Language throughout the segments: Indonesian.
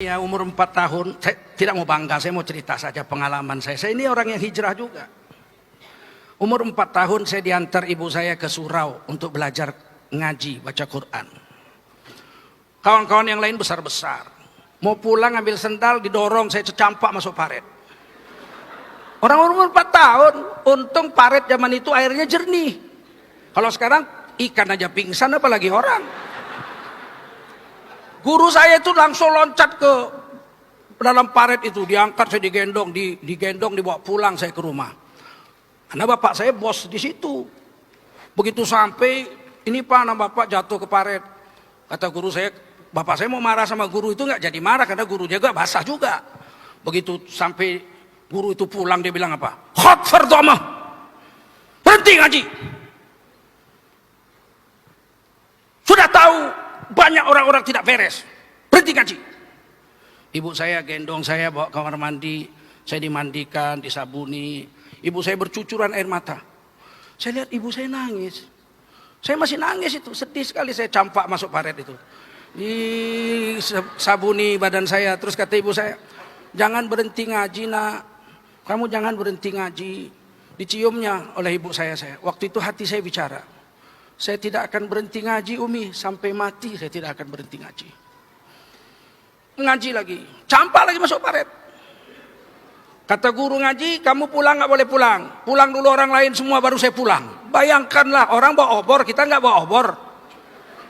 Ya, umur 4 tahun, saya tidak mau bangga, saya mau cerita saja pengalaman saya. Saya ini orang yang hijrah juga. Umur 4 tahun saya diantar ibu saya ke surau untuk belajar ngaji, baca Quran. Kawan-kawan yang lain besar-besar. Mau pulang ambil sendal, didorong, saya campak masuk paret. Orang umur 4 tahun, untung paret zaman itu airnya jernih. Kalau sekarang ikan aja pingsan apalagi orang. Guru saya itu langsung loncat ke dalam paret itu, diangkat, saya digendong dibawa pulang saya ke rumah. Karena bapak saya bos di situ. Begitu sampai, ini Pak, anak bapak jatuh ke paret. Kata guru saya, bapak saya mau marah sama guru itu nggak jadi marah karena guru juga basah juga. Begitu sampai guru itu pulang dia bilang apa? Khot fardoma, berhenti ngaji. Sudah tahu banyak orang-orang tidak beres, berhenti ngaji. Ibu saya gendong saya bawa kamar mandi, saya dimandikan, disabuni. Ibu saya bercucuran air mata. Saya lihat ibu saya nangis. Saya masih nangis itu, sedih sekali, saya campak masuk paret itu. Sabuni badan saya, terus kata ibu saya, jangan berhenti ngaji nak, kamu jangan berhenti ngaji. Diciumnya oleh ibu saya. Waktu itu hati saya bicara, saya tidak akan berhenti ngaji Umi, sampai mati saya tidak akan berhenti ngaji. Ngaji lagi, campak lagi masuk paret. Kata guru ngaji, kamu pulang nggak boleh pulang. Pulang dulu orang lain semua baru saya pulang. Bayangkanlah orang bawa obor, kita nggak bawa obor.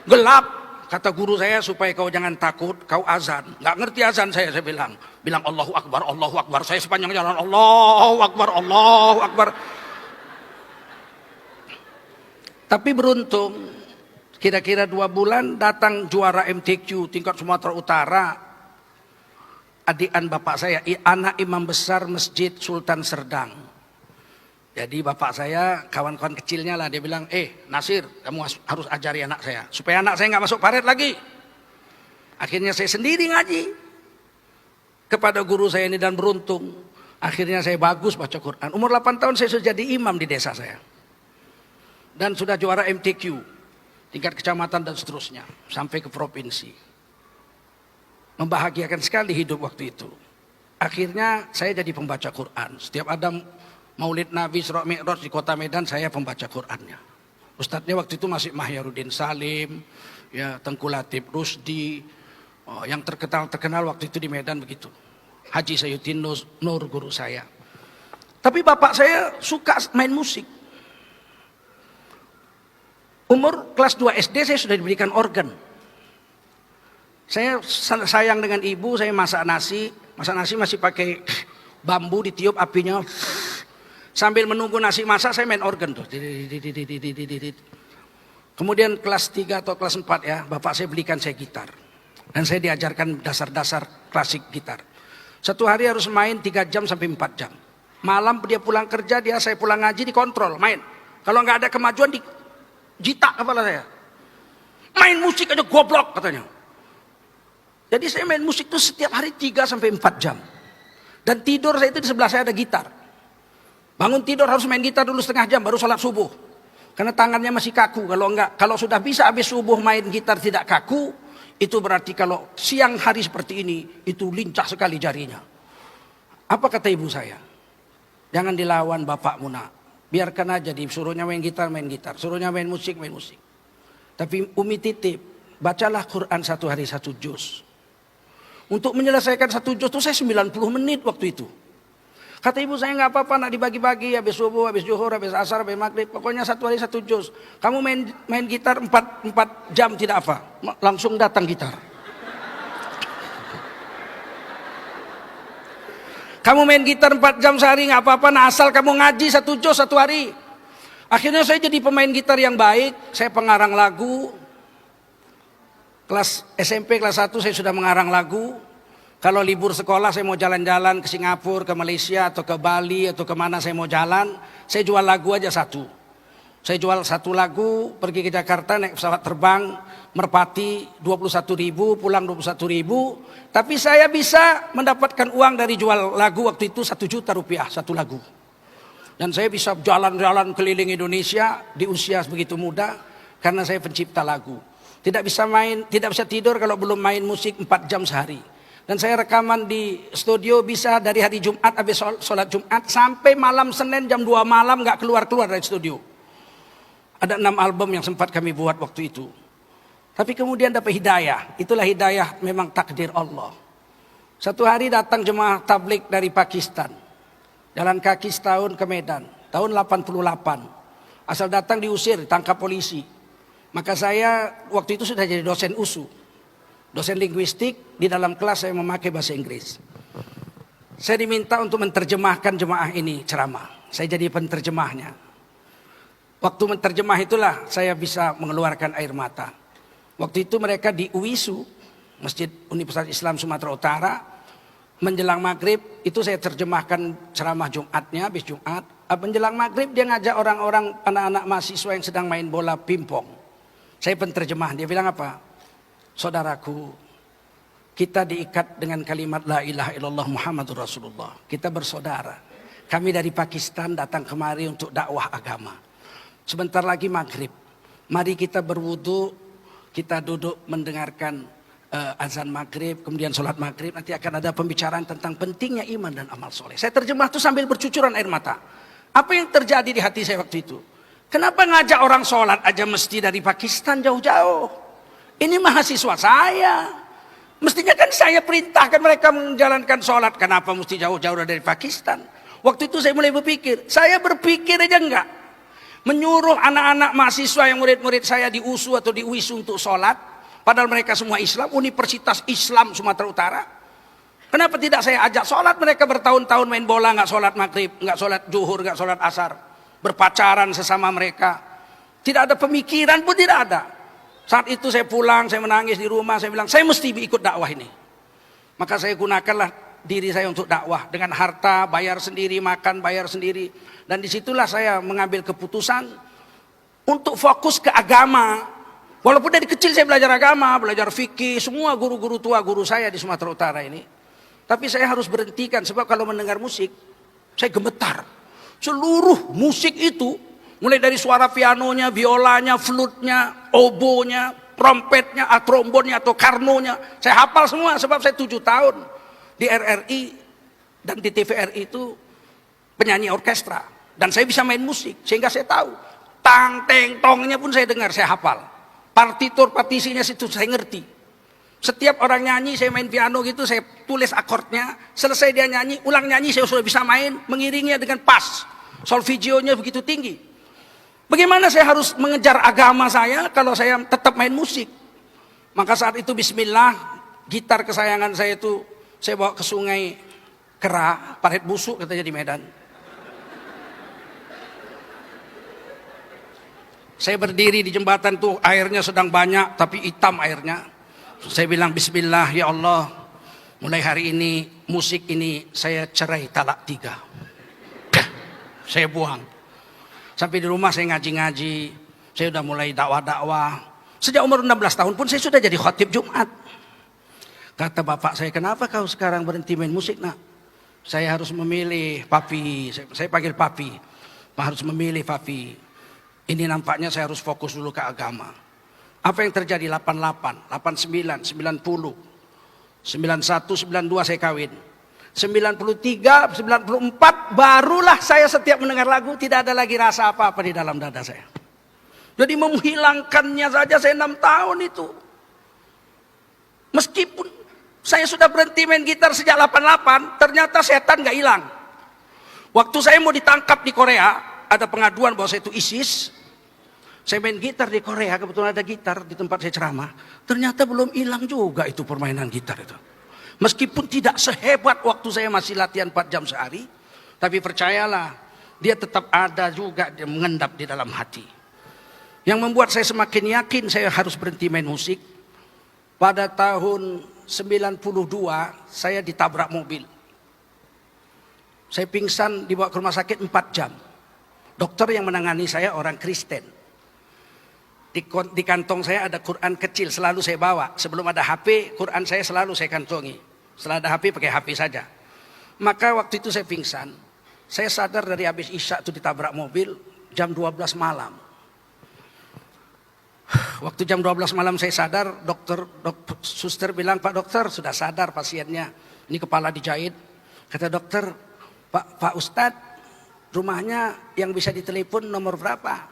Gelap. Kata guru saya supaya kau jangan takut, kau azan. Nggak ngerti azan saya bilang. Bilang Allahu Akbar, Allahu Akbar. Saya sepanjang jalan Allahu Akbar, Allahu Akbar. Tapi beruntung, kira-kira 2 bulan datang juara MTQ tingkat Sumatera Utara. Adikan bapak saya, anak imam besar Masjid Sultan Serdang. Jadi bapak saya, kawan-kawan kecilnya lah, dia bilang, Nasir, kamu harus ajari anak saya. Supaya anak saya nggak masuk paret lagi. Akhirnya saya sendiri ngaji kepada guru saya ini, dan beruntung. Akhirnya saya bagus baca Quran. Umur 8 tahun saya sudah jadi imam di desa saya. Dan sudah juara MTQ, tingkat kecamatan dan seterusnya. Sampai ke provinsi. Membahagiakan sekali hidup waktu itu. Akhirnya saya jadi pembaca Quran. Setiap ada Maulid Nabi Isra Mi'raj di kota Medan, saya pembaca Qurannya. Ustadznya waktu itu masih Mahyarudin Salim, ya, Tengku Latif Rusdi, yang terkenal waktu itu di Medan begitu. Haji Sayyidin Nur guru saya. Tapi bapak saya suka main musik. Umur kelas 2 SD saya sudah diberikan organ. Saya sayang dengan ibu, saya masak nasi masih pakai bambu, ditiup apinya. Sambil menunggu nasi masak saya main organ tuh. Kemudian kelas 3 atau kelas 4 ya, bapak saya belikan saya gitar. Dan saya diajarkan dasar-dasar klasik gitar. Satu hari harus main 3 jam sampai 4 jam. Malam dia pulang kerja, saya pulang ngaji, dikontrol, main. Kalau nggak ada kemajuan, jitak kepala saya. Main musik aja goblok katanya. Jadi saya main musik itu setiap hari 3 sampai 4 jam. Dan tidur saya itu di sebelah saya ada gitar. Bangun tidur harus main gitar dulu setengah jam baru sholat subuh. Karena tangannya masih kaku. Kalau sudah bisa habis subuh main gitar tidak kaku, itu berarti kalau siang hari seperti ini, itu lincah sekali jarinya. Apa kata ibu saya? Jangan dilawan bapakmu nak. Biarkan aja, disuruhnya main gitar, suruhnya main musik. Tapi Umi titip, bacalah Quran 1 hari 1 juz. Untuk menyelesaikan 1 juz itu saya 90 menit waktu itu. Kata ibu saya, nggak apa-apa nak, dibagi-bagi, habis subuh, habis zuhur, habis asar, habis maghrib. Pokoknya 1 hari 1 juz. Kamu main gitar 4 jam tidak apa. Langsung datang gitar. Kamu main gitar 4 jam sehari nggak apa-apa, nah asal kamu ngaji 1 juz 1 hari. Akhirnya saya jadi pemain gitar yang baik. Saya pengarang lagu. Kelas SMP kelas 1 saya sudah mengarang lagu. Kalau libur sekolah saya mau jalan-jalan ke Singapura, ke Malaysia atau ke Bali atau kemana saya mau jalan, saya jual lagu aja 1. Saya jual 1 lagu, pergi ke Jakarta naik pesawat terbang, Merpati 21.000, pulang 21.000. Tapi saya bisa mendapatkan uang dari jual lagu waktu itu 1 juta rupiah 1 lagu. Dan saya bisa jalan-jalan keliling Indonesia di usia begitu muda karena saya pencipta lagu. Tidak bisa tidur kalau belum main musik 4 jam sehari. Dan saya rekaman di studio bisa dari hari Jumat habis sholat Jumat sampai malam Senin jam 2 malam nggak keluar-keluar dari studio. Ada 6 album yang sempat kami buat waktu itu. Tapi kemudian dapat hidayah. Itulah hidayah memang takdir Allah. Satu hari datang jemaah tablik dari Pakistan. Jalan kaki setahun ke Medan. Tahun 88. Asal datang diusir, ditangkap polisi. Maka saya waktu itu sudah jadi dosen USU. Dosen linguistik, di dalam kelas saya memakai bahasa Inggris. Saya diminta untuk menerjemahkan jemaah ini ceramah. Saya jadi penterjemahnya. Waktu menerjemah itulah saya bisa mengeluarkan air mata. Waktu itu mereka di UISU, Masjid Universitas Islam Sumatera Utara, menjelang maghrib itu saya terjemahkan ceramah Jumatnya, habis Jumat. Menjelang maghrib dia ngajak orang-orang anak-anak mahasiswa yang sedang main bola pingpong. Saya penterjemah, dia bilang apa? Saudaraku, kita diikat dengan kalimat la ilaha illallah Muhammadur Rasulullah. Kita bersaudara. Kami dari Pakistan datang kemari untuk dakwah agama. Sebentar lagi maghrib. Mari kita berwudu, kita duduk mendengarkan azan maghrib, kemudian sholat maghrib. Nanti akan ada pembicaraan tentang pentingnya iman dan amal soleh. Saya terjemah itu sambil bercucuran air mata. Apa yang terjadi di hati saya waktu itu? Kenapa ngajak orang sholat aja mesti dari Pakistan jauh-jauh? Ini mahasiswa saya. Mestinya kan saya perintahkan mereka menjalankan sholat. Kenapa mesti jauh-jauh dari Pakistan? Waktu itu saya mulai berpikir. Saya berpikir aja enggak. Menyuruh anak-anak mahasiswa yang murid-murid saya di USU atau di UISU untuk sholat. Padahal mereka semua Islam. Universitas Islam Sumatera Utara. Kenapa tidak saya ajak sholat? Mereka bertahun-tahun main bola. Nggak sholat maghrib. Nggak sholat zuhur. Nggak sholat asar. Berpacaran sesama mereka. Tidak ada pemikiran pun tidak ada. Saat itu saya pulang. Saya menangis di rumah. Saya bilang saya mesti ikut dakwah ini. Maka saya gunakanlah diri saya untuk dakwah. Dengan harta. Bayar sendiri. Makan. Bayar sendiri. Dan disitulah saya mengambil keputusan untuk fokus ke agama. Walaupun dari kecil saya belajar agama, belajar fikih, semua guru-guru tua guru saya di Sumatera Utara ini. Tapi saya harus berhentikan sebab kalau mendengar musik, saya gemetar. Seluruh musik itu, mulai dari suara pianonya, biolanya, flutnya, obonya, trompetnya, trombonnya atau karnonya, saya hafal semua sebab saya 7 tahun di RRI dan di TVRI itu penyanyi orkestra. Dan saya bisa main musik, sehingga saya tahu. Tang, teng, tongnya pun saya dengar, saya hafal. Partitur, partisinya situ saya ngerti. Setiap orang nyanyi, saya main piano gitu, saya tulis akordnya. Selesai dia nyanyi, ulang nyanyi, saya sudah bisa main, mengiringnya dengan pas. Solfegionya begitu tinggi. Bagaimana saya harus mengejar agama saya kalau saya tetap main musik? Maka saat itu bismillah, gitar kesayangan saya itu, saya bawa ke sungai Kera, Paret Busuk katanya di Medan. Saya berdiri di jembatan tuh, airnya sedang banyak, tapi hitam airnya. Saya bilang bismillah ya Allah, mulai hari ini musik ini saya cerai talak 3. Saya buang. Sampai di rumah saya ngaji-ngaji, saya udah mulai dakwah-dakwah. Sejak umur 16 tahun pun saya sudah jadi khatib Jumat. Kata bapak saya, kenapa kau sekarang berhenti main musik nak? Saya harus memilih papi, saya panggil papi. Harus memilih papi. Ini nampaknya saya harus fokus dulu ke agama. Apa yang terjadi 88, 89, 90, 91, 92 saya kawin. 93, 94 barulah saya setiap mendengar lagu tidak ada lagi rasa apa-apa di dalam dada saya. Jadi menghilangkannya saja saya 6 tahun itu. Meskipun saya sudah berhenti main gitar sejak 88, ternyata setan gak hilang. Waktu saya mau ditangkap di Korea, ada pengaduan bahwa saya itu ISIS. Saya main gitar di Korea, kebetulan ada gitar di tempat saya ceramah. Ternyata belum hilang juga itu permainan gitar itu. Meskipun tidak sehebat waktu saya masih latihan 4 jam sehari. Tapi percayalah, dia tetap ada juga, dia mengendap di dalam hati. Yang membuat saya semakin yakin saya harus berhenti main musik. Pada tahun 92, saya ditabrak mobil. Saya pingsan, dibawa ke rumah sakit 4 jam. Dokter yang menangani saya orang Kristen. Di kantong saya ada Quran kecil, selalu saya bawa. Sebelum ada HP, Quran saya selalu saya kantongi. Setelah ada HP, pakai HP saja. Maka waktu itu saya pingsan. Saya sadar dari habis Isya itu ditabrak mobil, jam 12 malam. waktu jam 12 malam saya sadar, suster bilang, Pak dokter sudah sadar pasiennya. Ini kepala dijahit. Kata dokter, Pak Ustadz, rumahnya yang bisa ditelepon nomor berapa?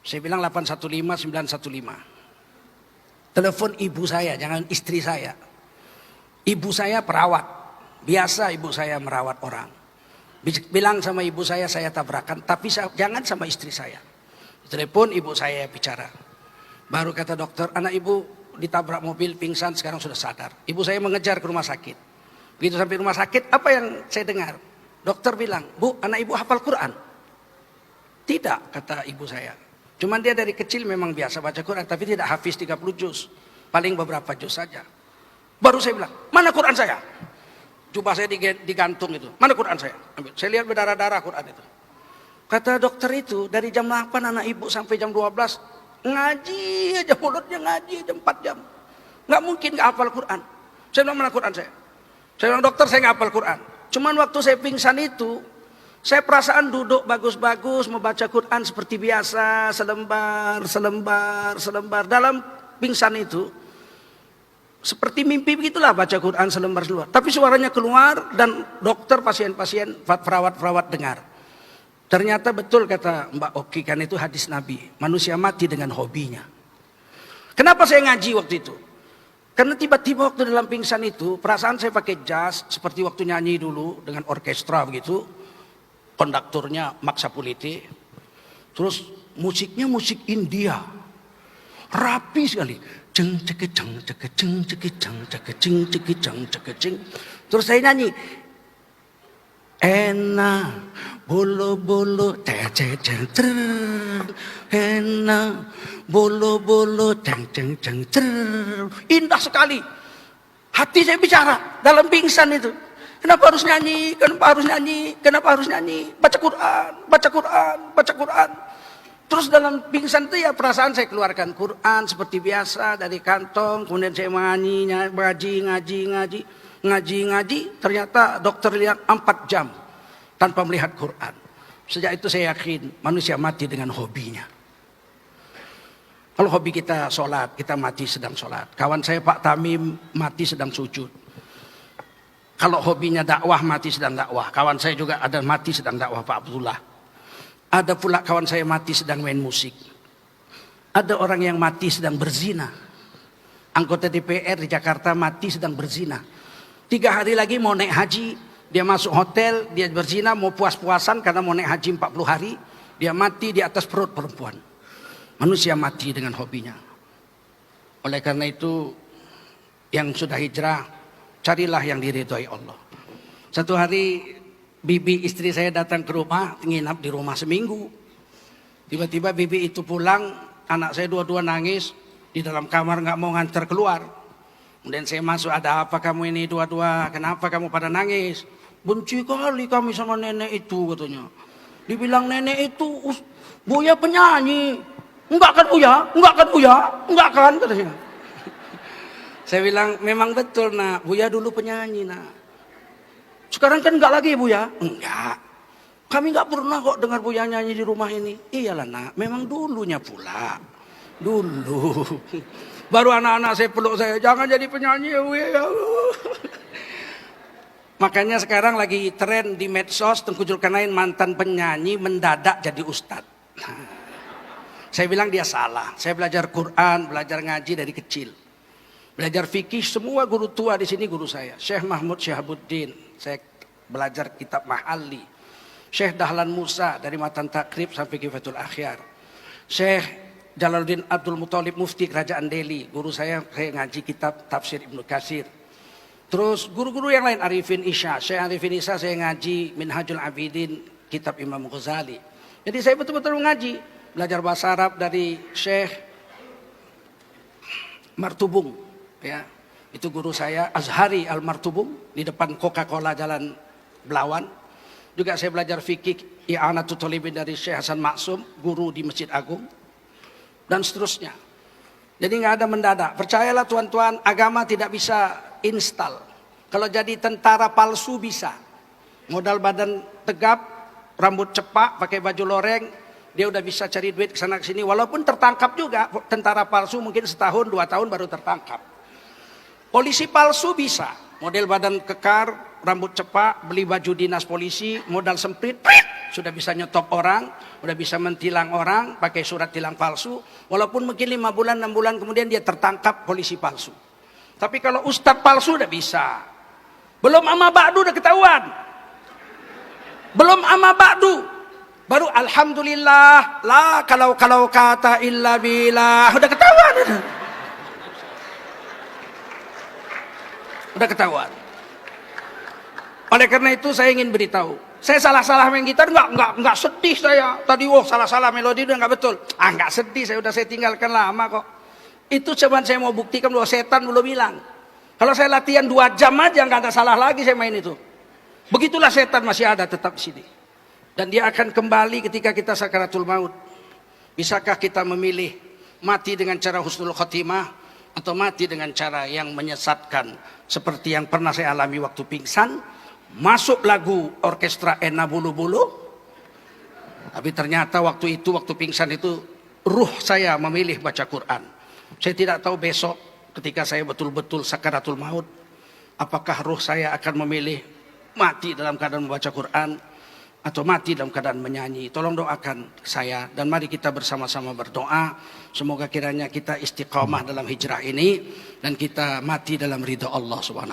Saya bilang 815 915. Telepon ibu saya, jangan istri saya. Ibu saya perawat. Biasa ibu saya merawat orang. Bilang sama ibu saya tabrakan, tapi jangan sama istri saya. Telepon ibu saya bicara. Baru kata dokter, anak ibu ditabrak mobil, pingsan, sekarang sudah sadar. Ibu saya mengejar ke rumah sakit. Begitu sampai rumah sakit, apa yang saya dengar? Dokter bilang, Bu, anak ibu hafal Quran? Tidak, kata ibu saya. Cuman dia dari kecil memang biasa baca Quran, tapi tidak hafiz 30 juz. Paling beberapa juz saja. Baru saya bilang, mana Quran saya? Jubah saya digantung itu. Mana Quran saya? Ambil. Saya lihat berdarah-darah Quran itu. Kata dokter itu, dari jam 8 anak ibu sampai jam 12, ngaji aja, mulutnya ngaji aja 4 jam. Nggak mungkin nggak hafal Quran. Saya bilang, mana Quran saya? Saya bilang, dokter saya nggak hafal Quran. Cuman waktu saya pingsan itu, saya perasaan duduk bagus-bagus, membaca Quran seperti biasa, selembar. Dalam pingsan itu, seperti mimpi begitulah baca Quran selembar. Tapi suaranya keluar dan dokter, pasien-pasien, perawat-perawat dengar. Ternyata betul kata Mbak Oki, kan itu hadis Nabi. Manusia mati dengan hobinya. Kenapa saya ngaji waktu itu? Karena tiba-tiba waktu dalam pingsan itu, perasaan saya pakai jas, seperti waktu nyanyi dulu dengan orkestra begitu. Konduktornya Maksa Puliti. Terus musiknya musik India. Rapi sekali. Jeng cekeceng cekeceng cekeceng cekeceng cekeceng cekeceng. Terus saya nyanyi. Enak bolo-bolo ceng-ceng enak bolo-bolo ceng-ceng. Indah sekali. Hati saya bicara dalam pingsan itu. Kenapa harus nyanyi? Kenapa harus nyanyi? Kenapa harus nyanyi? Baca Quran, baca Quran, baca Quran. Terus dalam pingsan itu ya perasaan saya keluarkan Quran seperti biasa dari kantong. Kemudian saya ngaji. Ternyata dokter lihat 4 jam tanpa melihat Quran. Sejak itu saya yakin manusia mati dengan hobinya. Kalau hobi kita sholat, kita mati sedang sholat. Kawan saya Pak Tamim mati sedang sujud. Kalau hobinya dakwah, mati sedang dakwah. Kawan saya juga ada mati sedang dakwah, Pak Abdullah. Ada pula kawan saya mati sedang main musik. Ada orang yang mati sedang berzina. Anggota DPR di Jakarta mati sedang berzina. 3 hari lagi mau naik haji. Dia masuk hotel, dia berzina, mau puas-puasan karena mau naik haji 40 hari. Dia mati di atas perut perempuan. Manusia mati dengan hobinya. Oleh karena itu, yang sudah hijrah, carilah yang diridhoi Allah. Satu hari bibi istri saya datang ke rumah, nginap di rumah seminggu. Tiba-tiba bibi itu pulang, anak saya dua-dua nangis di dalam kamar, nggak mau ngantar keluar. Kemudian saya masuk, ada apa kamu ini dua-dua? Kenapa kamu pada nangis? Benci kali kami sama nenek itu, katanya. Dibilang nenek itu Buya penyanyi. Enggak kan Buya? Enggak kan Buya? Enggak kan, katanya. Saya bilang, memang betul nak, Buya dulu penyanyi nak. Sekarang kan enggak lagi Buya? Enggak. Kami enggak pernah kok dengar Buya nyanyi di rumah ini. Iyalah nak, memang dulunya pula. Dulu. Baru anak-anak saya peluk saya, jangan jadi penyanyi ya Buya. Makanya sekarang lagi tren di medsos, Tengku Zulkarnain mantan penyanyi mendadak jadi ustadz. Saya bilang dia salah. Saya belajar Quran, belajar ngaji dari kecil. Belajar fikih, semua guru tua di sini guru saya. Syekh Mahmud Syahabuddin, saya belajar kitab Mahalli. Syekh Dahlan Musa dari Matan Takrib sampai Kifatul Akhyar. Syekh Jalaluddin Abdul Muthalib Mufti Kerajaan Delhi, guru saya ngaji kitab Tafsir Ibnu Katsir. Terus guru-guru yang lain, Arifin Isya, Syekh Arifin Isya saya ngaji Minhajul Abidin, kitab Imam Ghazali. Jadi saya betul-betul mengaji, belajar bahasa Arab dari Syekh Martubung, ya. Itu guru saya Azhari Al-Martubung di depan Coca-Cola Jalan Belawan. Juga saya belajar fikih I'anatul Thalibin dari Syekh Hasan Maksum, guru di Masjid Agung, dan seterusnya. Jadi nggak ada mendadak. Percayalah tuan-tuan, agama tidak bisa install. Kalau jadi tentara palsu bisa. Modal badan tegap, rambut cepak, pakai baju loreng, Dia udah bisa cari duit kesana kesini, walaupun tertangkap juga. Tentara palsu mungkin setahun 2 tahun baru tertangkap. Polisi palsu bisa, model badan kekar, rambut cepak, beli baju dinas polisi, modal sempit, sudah bisa nyetop orang, sudah bisa mentilang orang, pakai surat tilang palsu. Walaupun mungkin 5 bulan 6 bulan kemudian dia tertangkap polisi palsu. Tapi kalau ustadz palsu udah bisa. Belum ama ba'du udah ketahuan. Belum ama ba'du. Baru alhamdulillah, la kalau kata illa billah, udah ketahuan. Udah ketahuan. Oleh karena itu saya ingin beritahu, saya salah-salah main gitar enggak sedih saya. Tadi salah-salah melodi udah enggak betul. Enggak sedih, saya tinggalkan lama kok. Itu cuman saya mau buktikan bahwa setan belum hilang. Kalau saya latihan 2 jam aja enggak ada salah lagi saya main itu. Begitulah setan masih ada tetap di sini. Dan dia akan kembali ketika kita sakaratul maut. Bisakah kita memilih mati dengan cara husnul khotimah atau mati dengan cara yang menyesatkan seperti yang pernah saya alami waktu pingsan? Masuk lagu orkestra Ena Bulu Bulu. Tapi ternyata waktu pingsan itu ruh saya memilih baca Quran. Saya tidak tahu besok ketika saya betul-betul sakaratul maut, apakah ruh saya akan memilih mati dalam keadaan membaca Quran atau mati dalam keadaan menyanyi. Tolong doakan saya dan mari kita bersama-sama berdoa. Semoga kiranya kita istiqamah dalam hijrah ini dan kita mati dalam ridha Allah Subhanahu.